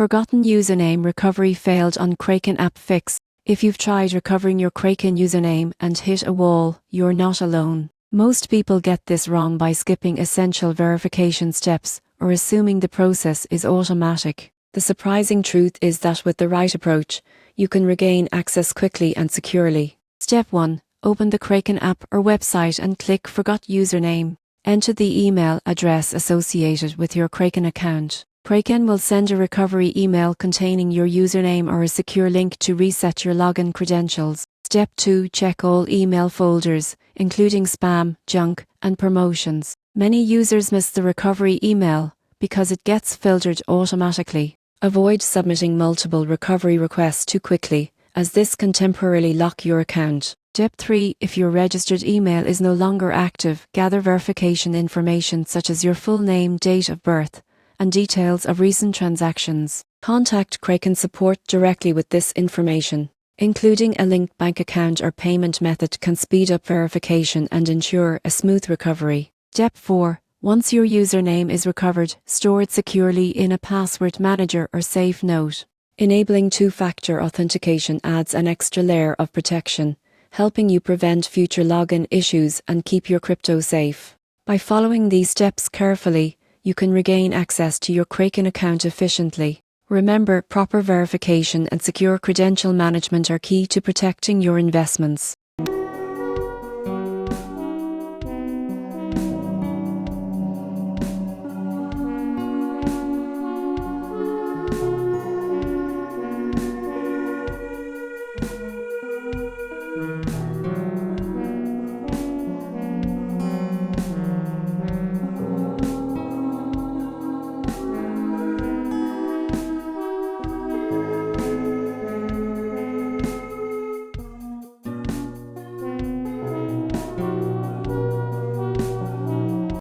Forgotten username recovery failed on Kraken App Fix. If you've tried recovering your Kraken username and hit a wall, you're not alone. Most people get this wrong by skipping essential verification steps or assuming the process is automatic. The surprising truth is that with the right approach, you can regain access quickly and securely. Step 1. Open the Kraken app or website and click Forgot Username. Enter the email address associated with your Kraken account. Kraken will send a recovery email containing your username or a secure link to reset your login credentials. Step 2. Check all email folders, including spam, junk, and promotions. Many users miss the recovery email because it gets filtered automatically. Avoid submitting multiple recovery requests too quickly, as this can temporarily lock your account. Step 3. If your registered email is no longer active, gather verification information such as your full name, date of birth, and details of recent transactions. Contact Kraken support directly with this information. Including a linked bank account or payment method can speed up verification and ensure a smooth recovery. Step 4. Once your username is recovered, store it securely in a password manager or safe note. Enabling two-factor authentication adds an extra layer of protection, helping you prevent future login issues and keep your crypto safe. By following these steps carefully, you can regain access to your Kraken account efficiently. Remember, proper verification and secure credential management are key to protecting your investments.